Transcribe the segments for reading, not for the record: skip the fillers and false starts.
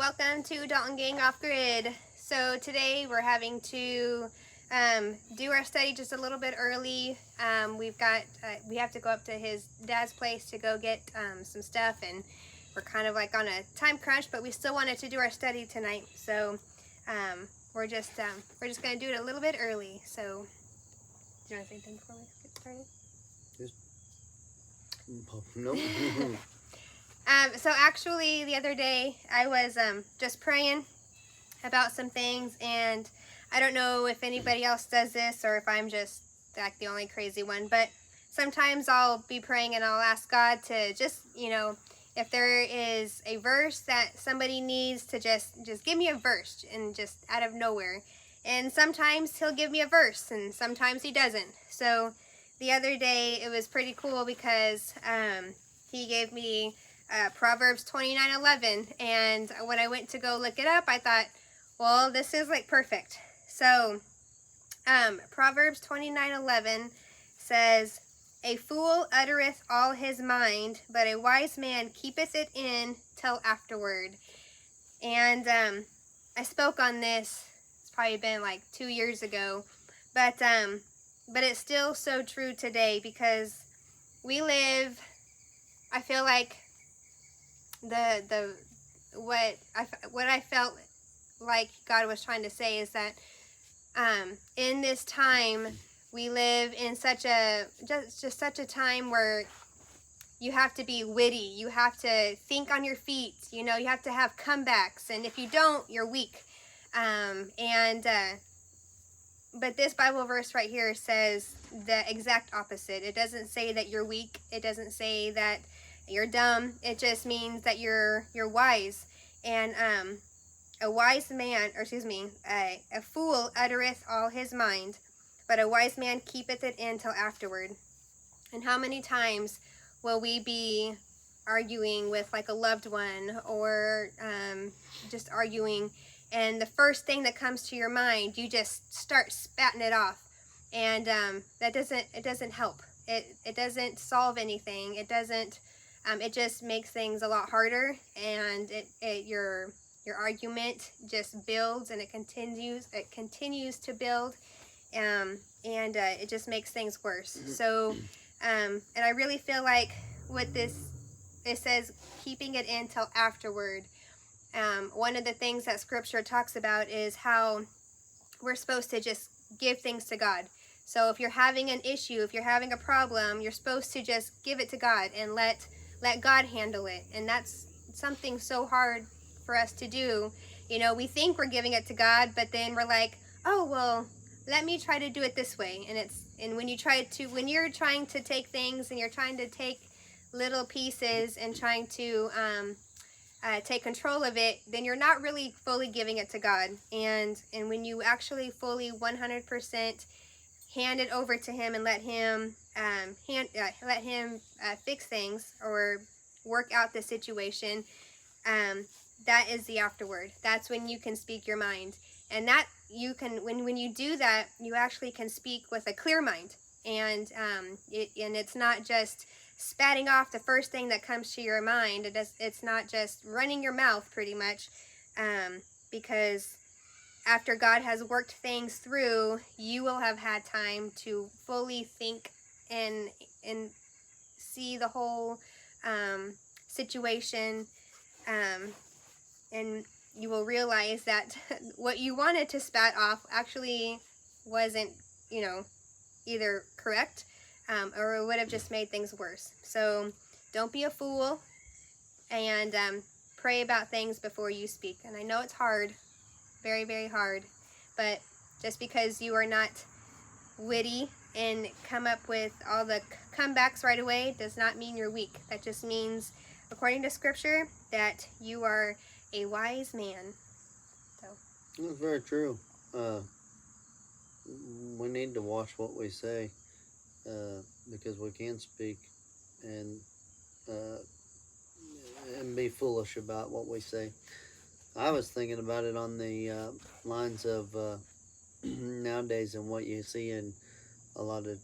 welcome to Dalton Gang Off Grid. So today we're having to do our study just a little bit early. We have to go up to his dad's place to go get some stuff, and we're kind of like on a time crunch, but we still wanted to do our study tonight. So we're just gonna do it a little bit early. So do you want to say anything before we get started? Nope. So actually the other day I was just praying about some things, and I don't know if anybody else does this or if I'm just like the only crazy one, but sometimes I'll be praying and I'll ask God to just, if there is a verse that somebody needs to just give me a verse, and just out of nowhere. And sometimes he'll give me a verse and sometimes he doesn't. So the other day it was pretty cool because he gave me Proverbs 29:11, and when I went to go look it up, I thought, well, this is like perfect. So Proverbs 29:11 says, "A fool uttereth all his mind, but a wise man keepeth it in till afterward." And I spoke on this, it's probably been like 2 years ago, but it's still so true today, because we live, I feel like what I felt like God was trying to say is that in this time we live in such a such a time where you have to be witty, you have to think on your feet, you have to have comebacks, and if you don't, you're weak. But this Bible verse right here says the exact opposite. It doesn't say that you're weak. It doesn't say that you're dumb. It just means that you're wise. And a wise man, or excuse me, a fool uttereth all his mind, but a wise man keepeth it in till afterward. And how many times will we be arguing with like a loved one, or just arguing, and the first thing that comes to your mind, you just start spatting it off, and it doesn't help. It doesn't solve anything. It doesn't. It just makes things a lot harder, and your argument just builds, and it continues to build, and it just makes things worse. So, and I really feel like with this, it says keeping it in till afterward. One of the things that Scripture talks about is how we're supposed to just give things to God. So if you're having an issue, if you're having a problem, you're supposed to just give it to God and let God handle it. And that's something so hard for us to do. We think we're giving it to God, but then we're like, oh, well, let me try to do it this way. And when you're trying to take things, and you're trying to take little pieces and trying to take control of it, then you're not really fully giving it to God. And when you actually fully 100% hand it over to Him and let Him fix things or work out the situation, that is the afterward. That's when you can speak your mind, and that you can when you do that, you actually can speak with a clear mind, and it's not just spatting off the first thing that comes to your mind. It's not just running your mouth, pretty much, because after God has worked things through, you will have had time to fully think and see the whole situation, and you will realize that what you wanted to spat off actually wasn't, either correct, or it would have just made things worse. So don't be a fool, and pray about things before you speak. And I know it's hard, very, very hard, but just because you are not witty and come up with all the comebacks right away does not mean you're weak. That just means, according to Scripture, that you are a wise man. So That's very true. We need to watch what we say, because we can speak and be foolish about what we say. I was thinking about it on the lines of nowadays, and what you see in a lot of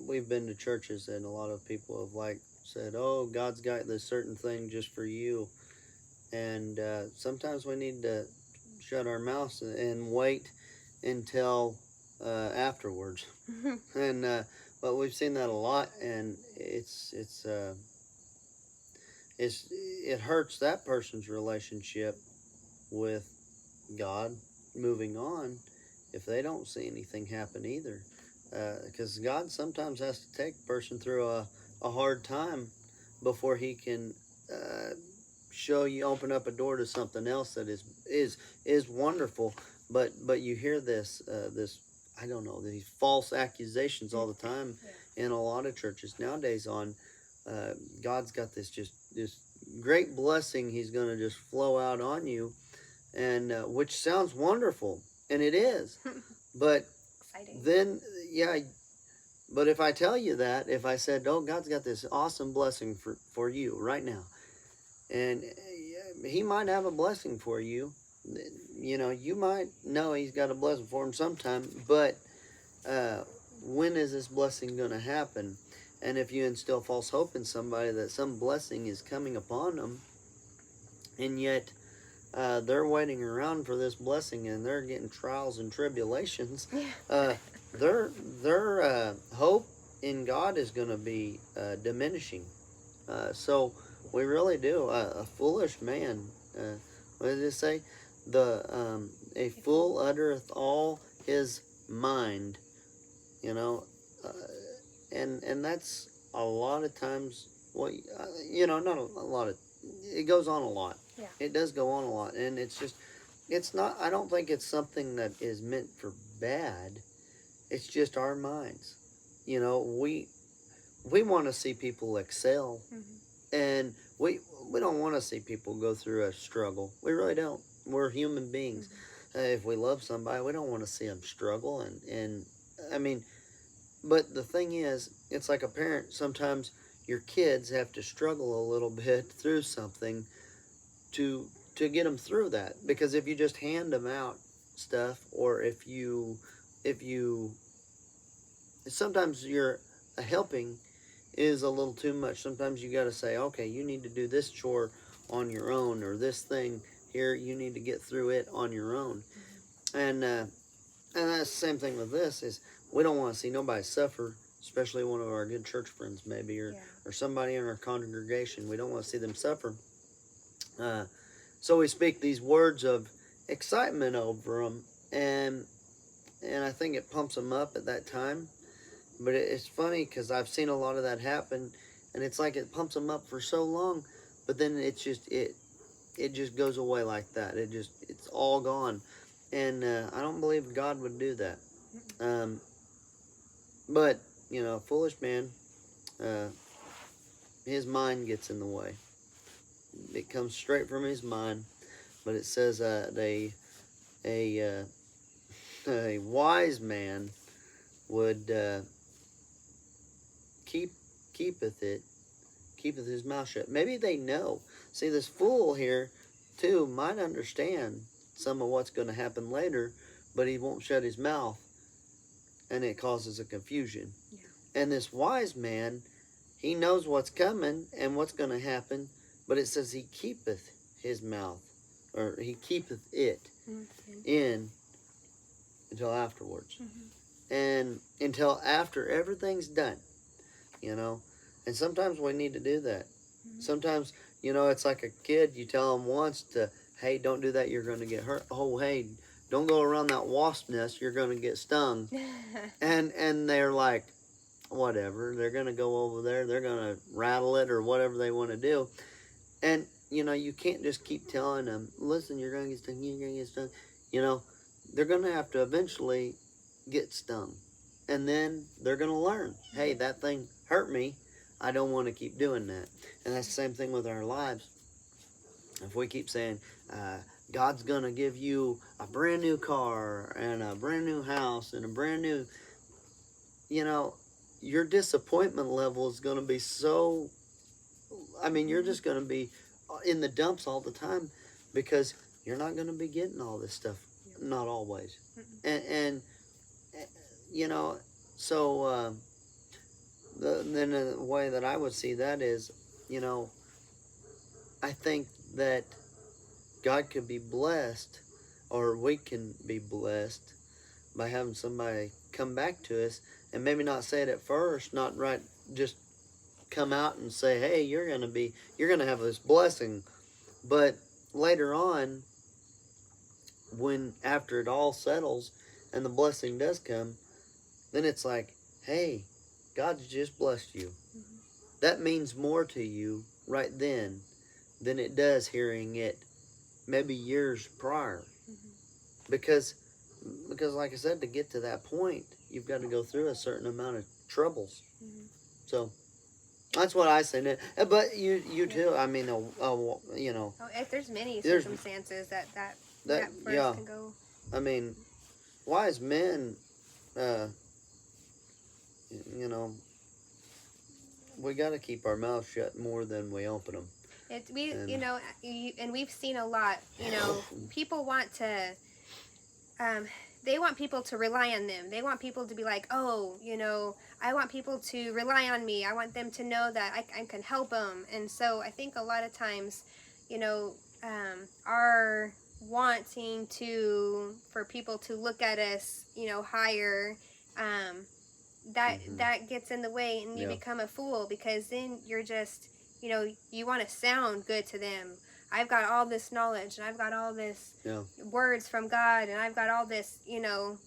we've been to churches, and a lot of people have said, oh, God's got this certain thing just for you, And sometimes we need to shut our mouths and wait until afterwards. And but we've seen that a lot, and it hurts that person's relationship with God moving on if they don't see anything happen either. Because God sometimes has to take a person through a hard time before He can show you, open up a door to something else that is wonderful. But you hear this, I don't know, these false accusations all the time in a lot of churches nowadays on God's got this great blessing He's going to just flow out on you, and which sounds wonderful, and it is. But Exciting. then, yeah, but if I tell you that, if I said, oh, God's got this awesome blessing for you right now, and He might have a blessing for you, you know, you might know He's got a blessing for him sometime, but when is this blessing going to happen? And if you instill false hope in somebody that some blessing is coming upon them, and yet they're waiting around for this blessing and they're getting trials and tribulations, their hope in God is going to be diminishing. So we really do. A foolish man, what did it say? A fool uttereth all his mind, you know, and that's a lot of times what you know, not a lot of, it goes on a lot. Yeah. It does go on a lot, and it's not, I don't think it's something that is meant for bad. It's just our minds. You know, we want to see people excel, and we don't want to see people go through a struggle. We really don't. We're human beings. If we love somebody, we don't want to see them struggle, and I mean, but the thing is, it's like a parent. Sometimes your kids have to struggle a little bit through something to get them through that. Because if you just hand them out stuff, or if you sometimes you're helping is a little too much. Sometimes you got to say, okay, you need to do this chore on your own, or this thing here, you need to get through it on your own. And that's the same thing with this, is we don't want to see nobody suffer, especially one of our good church friends maybe, or somebody in our congregation. We don't want to see them suffer. So we speak these words of excitement over them, and I think it pumps them up at that time. But it's funny because I've seen a lot of that happen, and it's like it pumps them up for so long, but then it just goes away like that. It's all gone, and I don't believe God would do that. But you know, a foolish man, his mind gets in the way. It comes straight from his mind. But it says a wise man would keepeth his mouth shut. Maybe they know. See, this fool here too might understand some of what's going to happen later, but he won't shut his mouth, and it causes a confusion. Yeah. And this wise man, he knows what's coming and what's going to happen, but it says he keepeth his mouth, or he keepeth it in until afterwards. And until after everything's done, you know. And sometimes we need to do that. Sometimes, you know, it's like a kid, you tell them once to, hey, don't do that, you're going to get hurt. Oh, hey, don't go around that wasp nest, you're going to get stung. and they're like, whatever, they're going to go over there, they're going to rattle it or whatever they want to do. And, you know, you can't just keep telling them, listen, you're going to get stung, you're going to get stung. You know, they're going to have to eventually get stung. And then they're going to learn, hey, that thing hurt me. I don't want to keep doing that. And that's the same thing with our lives. If we keep saying, God's going to give you a brand new car and a brand new house and a brand new, you know, your disappointment level is going to be so, I mean, you're just going to be in the dumps all the time, because you're not going to be getting all this stuff. Not always. And you know, so then the way that I would see that is, you know, I think that God could be blessed, or we can be blessed by having somebody come back to us and maybe not say it at first, not right, just come out and say, "Hey, you're gonna have this blessing," but later on, when after it all settles and the blessing does come, then it's like, "Hey, God's just blessed you." Mm-hmm. That means more to you right then than it does hearing it maybe years prior, Mm-hmm. because like I said, to get to that point, you've got to go through a certain amount of troubles. Mm-hmm. So that's what I say. But you Yeah. too. I mean, you know, Oh, if there's many there's circumstances that that. verse Yeah. can go. I mean, wise men, uh, you know, we got to keep our mouths shut more than we open them. You know, and we've seen a lot. You know, people want to. Um, they want people to rely on them. They want people to be like, oh, you know, I want people to rely on me. I want them to know that I can help them. And so I think a lot of times, you know, our wanting for people to look at us, you know, higher, that gets in the way, and you become a fool, because then you're just, you know, you want to sound good to them. I've got all this knowledge, and I've got all this words from God, and I've got all this, you know,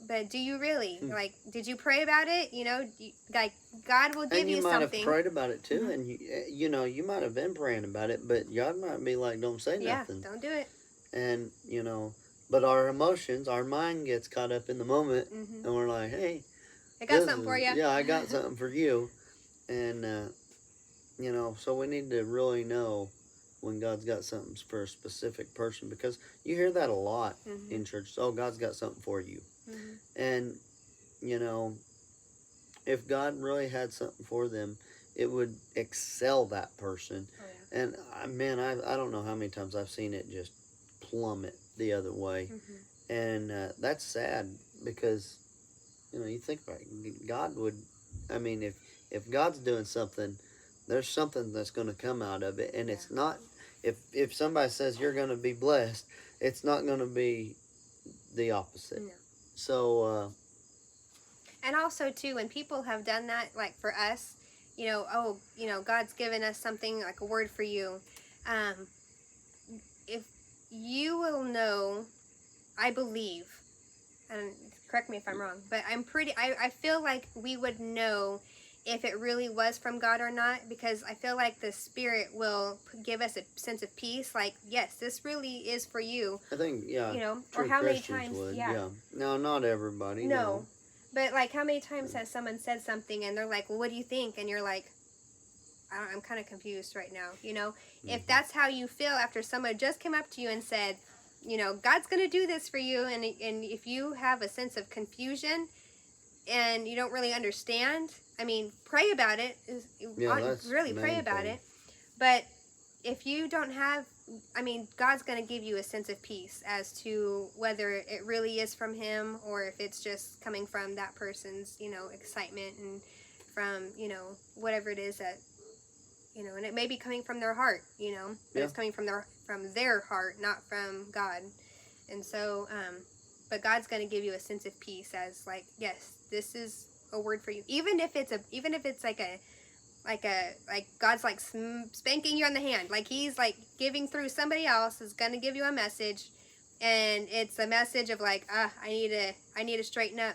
but do you really? Like, did you pray about it? You know, like, God will give you something. And you might have prayed about it too, and you know, you might have been praying about it, but God might be like, don't say nothing. Yeah, don't do it. And, you know, but our emotions, our mind gets caught up in the moment, and we're like, hey, I got something for you. Yeah, I got something for you. And, you know, so we need to really know when God's got something for a specific person, because you hear that a lot in church. Oh, God's got something for you. And, you know, if God really had something for them, it would excel that person. Oh, yeah. And, man, I don't know how many times I've seen it just plummet the other way. And that's sad, because, you know, you think about it, God would, I mean, if God's doing something, there's something that's going to come out of it. And it's not, if somebody says you're going to be blessed, it's not going to be the opposite. No. So, and also too, when people have done that, like for us, you know, oh, you know, God's given us something, like a word for you. If you will know, I believe, and correct me if I'm wrong, but I feel like we would know if it really was from God or not, because I feel like the Spirit will give us a sense of peace, like, yes, this really is for you. I think, yeah, you know, or how Christians many times, would, yeah. No, not everybody. No. But, like, how many times has someone said something and they're like, well, what do you think? And you're like, I'm kind of confused right now, you know? If that's how you feel after someone just came up to you and said, you know, God's going to do this for you, and if you have a sense of confusion and you don't really understand, I mean, pray about it. Really pray about it. But if you don't have, I mean, God's going to give you a sense of peace as to whether it really is from Him, or if it's just coming from that person's, you know, excitement, and from, you know, whatever it is that, you know, and it may be coming from their heart, you know, but it's coming from their heart, not from God. And so, but God's going to give you a sense of peace as, like, yes, this is a word for you. Even if it's like God's like spanking you on the hand, like He's like giving through somebody else is going to give you a message, and it's a message of like, I need to straighten up.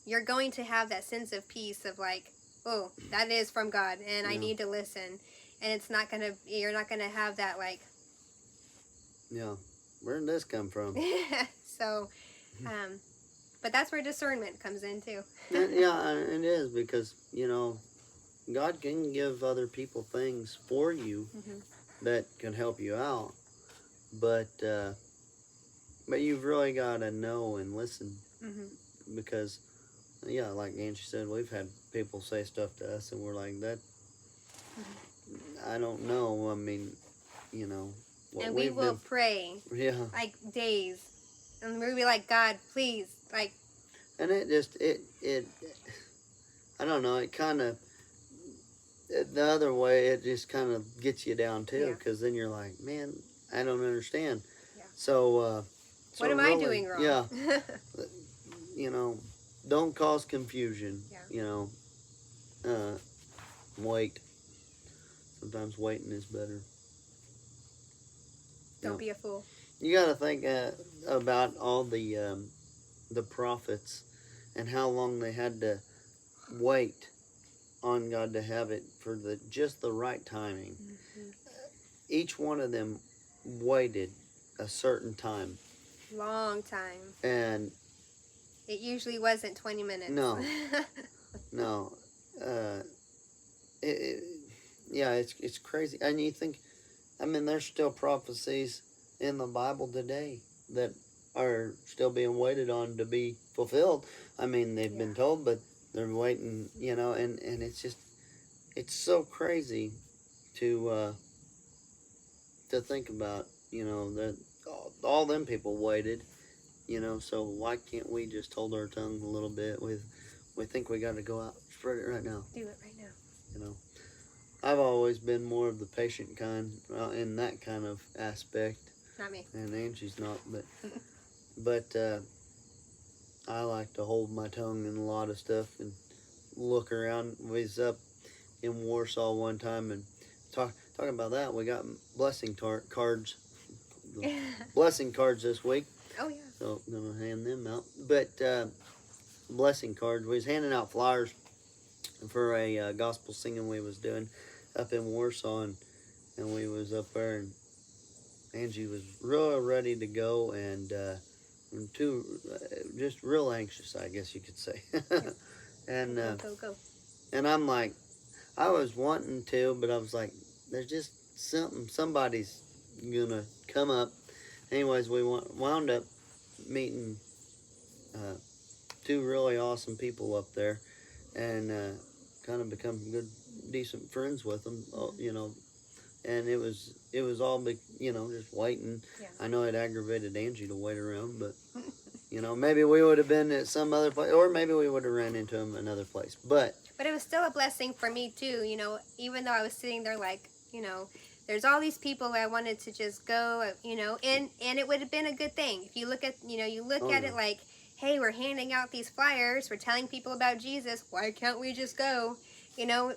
You're going to have that sense of peace of like, oh, that is from God, and I need to listen. And you're not gonna have that like, yeah, where did this come from? So, but that's where discernment comes in too. Yeah, it is, because, you know, God can give other people things for you that can help you out, but you've really got to know and listen, because, yeah, like Angie said, we've had people say stuff to us, and we're like, that, I don't know. I mean, you know, and we will pray, like days, and we'll be like, God, please, like. And it just I don't know. It kind of, the other way, it just kind of gets you down too, because then you're like, man, I don't understand. Yeah. So, What am I doing wrong? Yeah, you know, don't cause confusion. Yeah. You know, wait. Sometimes waiting is better. Don't be a fool. You got to think about all the prophets and how long they had to wait on God to have it for just the right timing. Mm-hmm. Each one of them waited a certain time. Long time. And it usually wasn't 20 minutes. No. No. Yeah, it's crazy. And you think, I mean, there's still prophecies in the Bible today that are still being waited on to be fulfilled. I mean, they've been told, but they're waiting, and it's just, it's so crazy to think about, that all them people waited, so why can't we just hold our tongue a little bit? We think we got to go out and spread it right now. Do it right now. I've always been more of the patient kind in that kind of aspect. Not me. And Angie's not, but I like to hold my tongue in a lot of stuff and look around. We was up in Warsaw one time and talking about that. We got blessing cards, blessing cards this week. Oh yeah. So I'm gonna hand them out. But blessing cards. We was handing out flyers for a gospel singing we was doing up in Warsaw, and we was up there, and Angie was real ready to go, and just real anxious, I guess you could say. And go. And I'm like, I was wanting to, but I was like, there's just somebody's gonna come up. Anyways, we wound up meeting two really awesome people up there, and kind of become good, decent friends with them, and it was all big, just waiting. Yeah. I know it aggravated Angie to wait around, but maybe we would have been at some other place, or maybe we would have ran into him another place, but it was still a blessing for me too, even though I was sitting there like, there's all these people I wanted to just go, and it would have been a good thing. If you look at, it like, hey, we're handing out these flyers, we're telling people about Jesus, why can't we just go?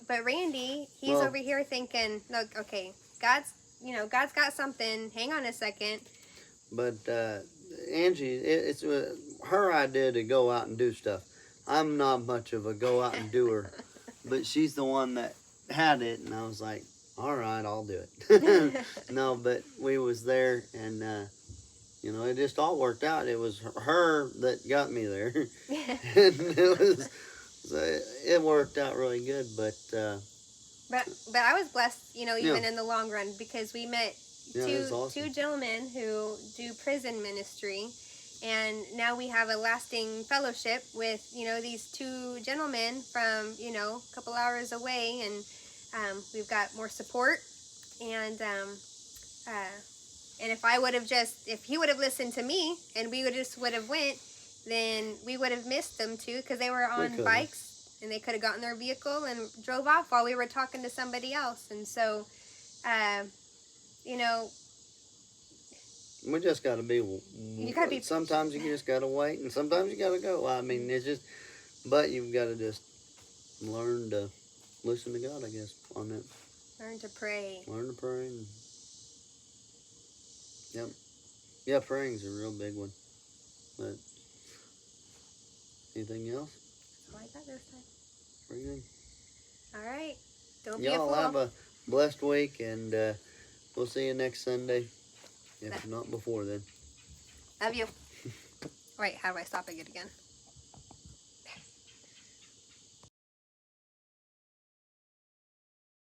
But Randy, he's over here thinking, look, okay, God's got something, hang on a second. But Angie, it's her idea to go out and do stuff. I'm not much of a go out and doer, but she's the one that had it, and I was like, all right, I'll do it. No, but we was there, and it just all worked out. It was her that got me there, and it worked out really good. But I was blessed, even in the long run, because we met awesome. two gentlemen who do prison ministry, and now we have a lasting fellowship with these two gentlemen from a couple hours away, and we've got more support, and if he would have listened to me and we would have went, then we would have missed them too, because they were on bikes and they could have gotten their vehicle and drove off while we were talking to somebody else. And so, we just got to be. You got to be. Sometimes you just got to wait, and sometimes you got to go. I mean, it's just, but you've got to just learn to listen to God, I guess, on that. Learn to pray. Learn to pray. Yep. Yeah, praying's a real big one. But anything else? That's all I got this time. Pretty good. All right. Don't be a fool. Y'all have a blessed week, and we'll see you next Sunday. If not before then. Love you. Wait, how do I stop it again?